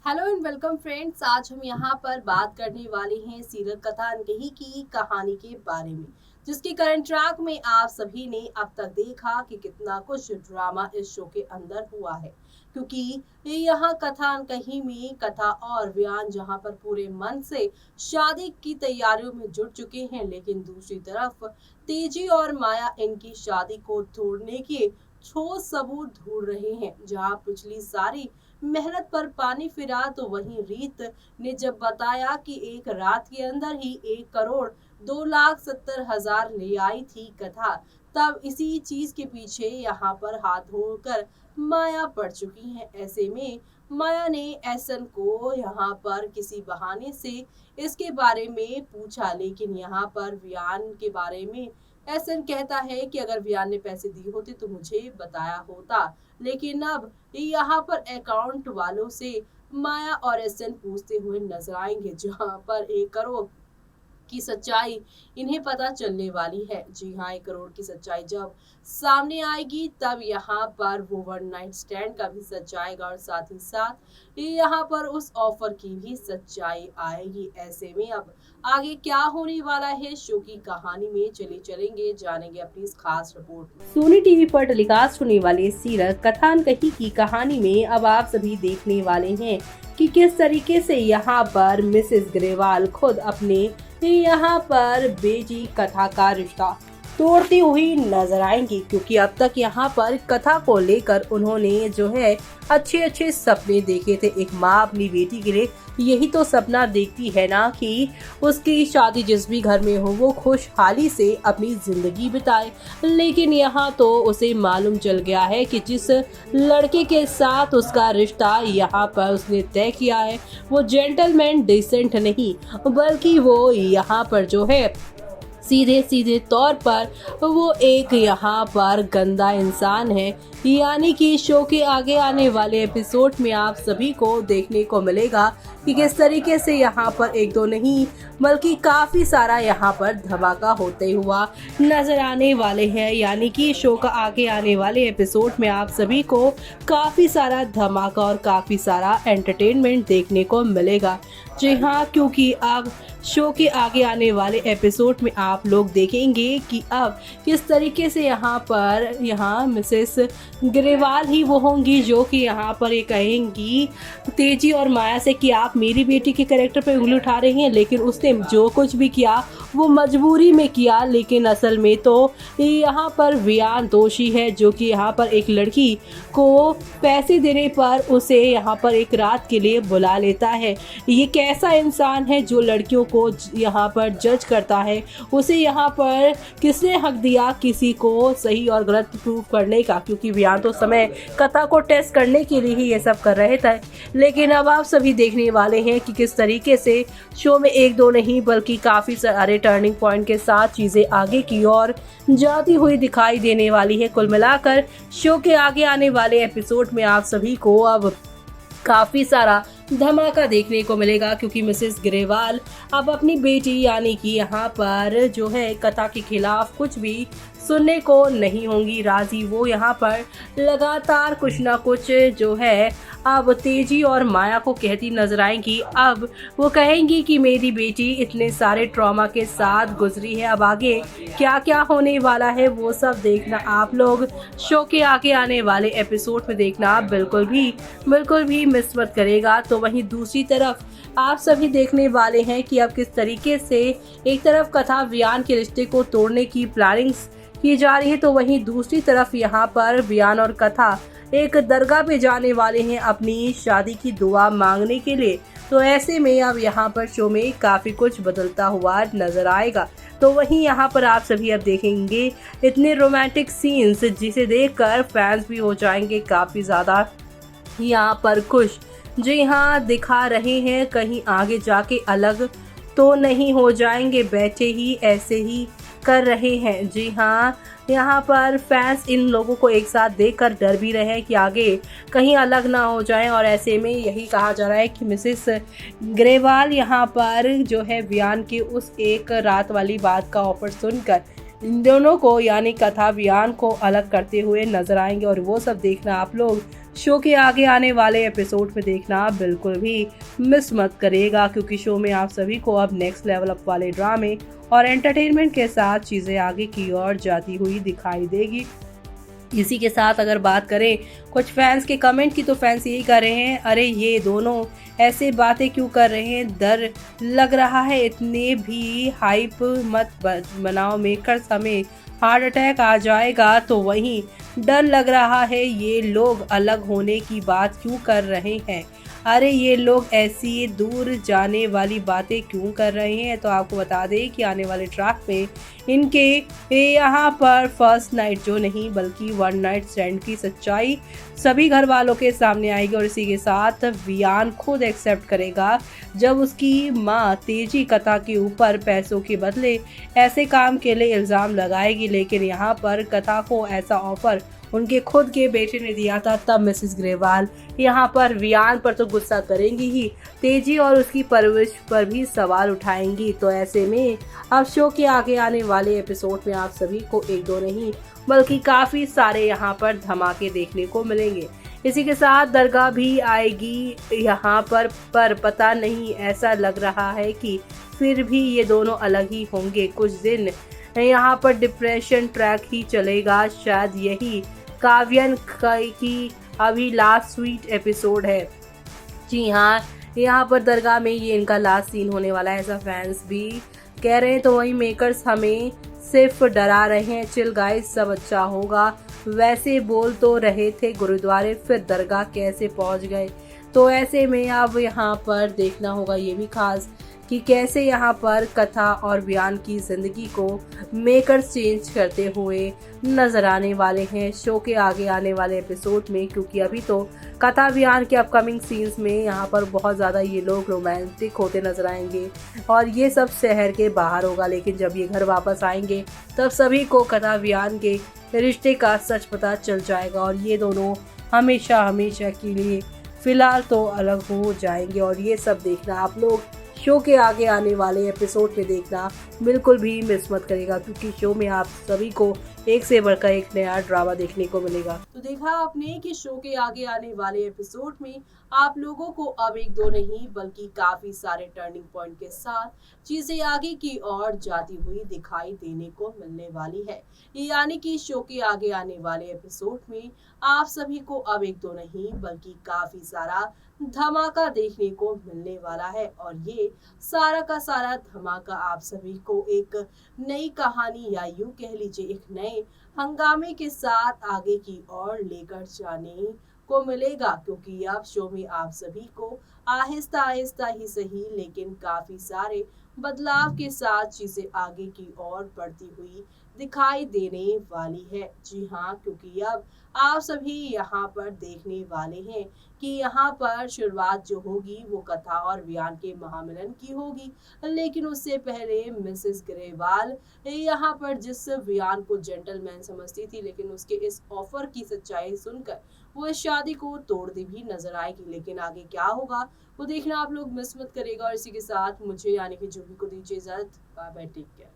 Hello and welcome friends. आज हम यहाँ पर बात करने वाले हैं सीरियल कथा अनकही की कहानी के बारे में, जिसके करंट ट्रैक में आप सभी ने अब तक देखा कि कितना कुछ ड्रामा इस शो के अंदर हुआ है। क्योंकि यहाँ कथा अनकही में कथा और व्यान जहाँ पर पूरे मन से शादी की तैयारियों में जुट चुके हैं, लेकिन दूसरी तरफ तेजी और माया इनकी शादी को तोड़ने के ठोस सबूत ढूंढ रहे हैं। जहाँ पिछली सारी मेहनत पर पानी फिरा, तो वहीं रीत ने जब बताया कि एक रात के अंदर ही 1,02,70,000 ले आई थी कथा, तब इसी चीज के पीछे यहाँ पर हाथ धोकर माया पड़ चुकी है। ऐसे में माया ने एसन को यहाँ पर किसी बहाने से इसके बारे में पूछा, लेकिन यहाँ पर वियान के बारे में एसन कहता है कि अगर वियान ने पैसे दिए होते तो मुझे बताया होता। लेकिन अब यहाँ पर अकाउंट वालों से माया और एसन पूछते हुए नजर आएंगे, जहाँ पर 1 करोड़ की सच्चाई इन्हें पता चलने वाली है। जी हाँ, 1 करोड़ की सच्चाई जब सामने आएगी तब यहाँ पर वो वन नाइट स्टैंड का भी सच आएगा और साथ ही साथ यहाँ पर उस ऑफर की भी सच्चाई आएगी। ऐसे में अब आगे क्या होने वाला है शो की कहानी में, चलेंगे जानेंगे अपनी इस खास रिपोर्ट में। सोनी टीवी पर टेलीकास्ट होने वाले सीरियल कथा अनकही की कहानी में अब आप सभी देखने वाले हैं कि किस तरीके से यहाँ पर मिसेस ग्रेवाल खुद अपने यहाँ पर बेटी कथा का रिश्ता तोड़ती हुई नजर आएंगी, क्योंकि अब तक यहाँ पर कथा को लेकर उन्होंने जो है अच्छे सपने देखे थे। एक माँ अपनी बेटी के लिए यही तो सपना देखती है ना कि उसकी शादी जिस भी घर में हो वो खुशहाली से अपनी जिंदगी बिताए। लेकिन यहाँ तो उसे मालूम चल गया है कि जिस लड़के के साथ उसका रिश्ता यहाँ पर उसने तय किया है वो जेंटलमैन डिसेंट नहीं, बल्कि वो यहाँ पर जो है सीधे तौर पर वो एक यहाँ पर गंदा इंसान है। यानी कि शो के आगे आने वाले एपिसोड में आप सभी को देखने को मिलेगा कि किस तरीके से यहाँ पर एक दो नहीं बल्कि काफी सारा यहाँ पर धमाका होते हुआ नजर आने वाले हैं। यानी कि शो का आगे आने वाले एपिसोड में आप सभी को काफी सारा धमाका और काफी सारा एंटरटेनमेंट देखने को मिलेगा। जी हाँ, क्योंकि अब शो के आगे आने वाले एपिसोड में आप लोग देखेंगे कि अब किस तरीके से यहाँ मिसेस ग्रेवाल ही वो होंगी जो कि यहाँ पर ये कहेंगी तेजी और माया से कि आप मेरी बेटी के कैरेक्टर पे उंगली उठा रही हैं, लेकिन उसने जो कुछ भी किया वो मजबूरी में किया। लेकिन असल में तो यहाँ पर वियान दोषी है, जो कि यहाँ पर एक लड़की को पैसे देने पर उसे यहाँ पर एक रात के लिए बुला लेता है। ये कैसा इंसान है जो लड़कियों को यहाँ पर जज करता है? उसे यहाँ पर किसने हक दिया किसी को सही और गलत प्रूव करने का? क्योंकि वियान तो समय कथा को टेस्ट करने के लिए ही ये सब कर रहे थे। लेकिन अब आप सभी देखने वाले हैं कि किस तरीके से शो में एक दो नहीं बल्कि काफी सारे टर्निंग पॉइंट के साथ चीजें आगे की ओर जाती हुई दिखाई देने वाली है। कुल मिलाकर शो के आगे आने वाले एपिसोड में आप सभी को अब काफी सारा धमाका देखने को मिलेगा, क्योंकि मिसेस ग्रेवाल अब अपनी बेटी यानी कि यहाँ पर जो है कथा के खिलाफ कुछ भी सुनने को नहीं होंगी राजी। वो यहाँ पर लगातार कुछ ना कुछ जो है अब तेजी और माया को कहती नजर आएंगी। अब वो कहेंगी कि मेरी बेटी इतने सारे ट्रॉमा के साथ गुजरी है, अब आगे क्या क्या होने वाला है वो सब देखना आप लोग शो के आगे आने वाले एपिसोड में देखना आप बिल्कुल भी मिस मत करेगा। तो वहीं दूसरी तरफ आप सभी देखने वाले हैं कि अब किस तरीके से एक तरफ कथा वियान के रिश्ते को तोड़ने की प्लानिंग्स की जा रही है, तो वहीं दूसरी तरफ यहाँ पर वियान और कथा एक दरगाह पे जाने वाले हैं अपनी शादी की दुआ मांगने के लिए। तो ऐसे में अब यहाँ पर शो में काफी कुछ बदलता हुआ नजर आएगा। तो वहीं यहाँ पर आप सभी अब देखेंगे इतने रोमांटिक सीन्स जिसे देखकर फैंस भी हो जाएंगे काफी ज्यादा यहाँ पर खुश। जी हाँ, दिखा रहे हैं कहीं आगे जाके अलग तो नहीं हो जाएंगे, बैठे ही ऐसे ही कर रहे हैं। जी हाँ, यहाँ पर फैंस इन लोगों को एक साथ देखकर डर भी रहे हैं कि आगे कहीं अलग ना हो जाएं, और ऐसे में यही कहा जा रहा है कि मिसेस ग्रेवाल यहाँ पर जो है वियान की उस एक रात वाली बात का ऑफर सुनकर इन दोनों को यानी कथा वियान को अलग करते हुए नजर आएंगे, और वो सब देखना आप लोग शो के आगे आने वाले एपिसोड में देखना बिल्कुल भी मिस मत करिएगा, क्योंकि शो में आप सभी को अब नेक्स्ट लेवल अप वाले ड्रामे और एंटरटेनमेंट के साथ चीजें आगे की ओर जाती हुई दिखाई देगी। इसी के साथ अगर बात करें कुछ फैंस के कमेंट की, तो फैंस यही कर रहे हैं, अरे ये दोनों ऐसे बातें क्यों कर रहे हैं, डर लग रहा है, इतने भी हाइप मत बनाओ मेकर्स, हमें हार्ट अटैक आ जाएगा। तो वहीं डर लग रहा है, ये लोग अलग होने की बात क्यों कर रहे हैं, अरे ये लोग ऐसी दूर जाने वाली बातें क्यों कर रहे हैं। तो आपको बता दें कि आने वाले ट्रैक में इनके यहाँ पर फर्स्ट नाइट जो नहीं बल्कि वन नाइट स्टैंड की सच्चाई सभी घर वालों के सामने आएगी, और इसी के साथ वियान खुद एक्सेप्ट करेगा जब उसकी माँ तेजी कथा के ऊपर पैसों के बदले ऐसे काम के लिए इल्ज़ाम लगाएगी। लेकिन यहाँ पर कथा को ऐसा ऑफर उनके खुद के बेटे ने दिया था, तब मिसेस ग्रेवाल यहाँ पर वियान पर तो गुस्सा करेंगी ही, तेजी और उसकी परवरिश पर भी सवाल उठाएंगी। तो ऐसे में अब शो के आगे आने वाले एपिसोड में आप सभी को एक दो नहीं बल्कि काफी सारे यहाँ पर धमाके देखने को मिलेंगे। इसी के साथ दरगाह भी आएगी यहाँ पर पता नहीं, ऐसा लग रहा है कि फिर भी ये दोनों अलग ही होंगे कुछ दिन। यहाँ पर डिप्रेशन ट्रैक ही चलेगा, शायद यही काव्यन की अभी लास्ट स्वीट एपिसोड है। जी हाँ, यहाँ पर दरगाह में ये इनका लास्ट सीन होने वाला है, ऐसा फैंस भी कह रहे हैं। तो वहीं मेकर्स हमें सिर्फ डरा रहे हैं, चिल गाइस सब अच्छा होगा। वैसे बोल तो रहे थे गुरुद्वारे, फिर दरगाह कैसे पहुंच गए। तो ऐसे में अब यहाँ पर देखना होगा ये भी खास कि कैसे यहाँ पर कथा और बयान की जिंदगी को मेकर्स चेंज करते हुए नजर आने वाले हैं शो के आगे आने वाले एपिसोड में। क्योंकि अभी तो कथा बयान के अपकमिंग सीन्स में यहाँ पर बहुत ज़्यादा ये लोग रोमांटिक होते नजर आएंगे, और ये सब शहर के बाहर होगा। लेकिन जब ये घर वापस आएंगे तब सभी को कथा बयान के रिश्ते का सच पता चल जाएगा, और ये दोनों हमेशा हमेशा के लिए फिलहाल तो अलग हो जाएंगे। और ये सब देखना आप लोग शो के आगे आने वाले एपिसोड में देखना बिल्कुल भी मिस मत करेगा, क्योंकि शो में आप सभी को एक से बढ़कर एक नया ड्रामा देखने को मिलेगा। तो देखा आपने कि शो के आगे आने वाले एपिसोड में आप लोगों को अब एक दो नहीं बल्कि काफी सारे टर्निंग पॉइंट के साथ चीजें आगे की ओर जाती हुई दिखाई देने को मिलने वाली है। यानी कि शो के आगे आने वाले एपिसोड में आप सभी को अब एक दो नहीं बल्कि काफी सारा धमाका देखने को मिलने वाला है, और ये सारा का सारा धमाका आप सभी को एक नई कहानी या यूं कह लीजिए एक नए हंगामे के साथ आगे की ओर लेकर जाने को मिलेगा। क्योंकि अब शो में आप सभी को आहिस्ता आहिस्ता ही सही लेकिन काफी सारे बदलाव के साथ चीजें आगे की ओर बढ़ती हुई दिखाई देने वाली है। जी हाँ, क्योंकि अब आप सभी यहाँ पर देखने वाले हैं कि यहाँ पर शुरुआत जो होगी वो कथा और बयान के महामिलन की होगी। लेकिन उससे पहले मिसेस ग्रेवाल यहाँ पर जिस बयान को जेंटलमैन समझती थी, लेकिन उसके इस ऑफर की सच्चाई सुनकर वो इस शादी को तोड़ती भी नजर आएगी। लेकिन आगे क्या होगा वो देखना आप लोग मिस मत करिएगा। और इसी के साथ मुझे यानी कि जुबी को दीजिए इजाजत। Bye bye, take care.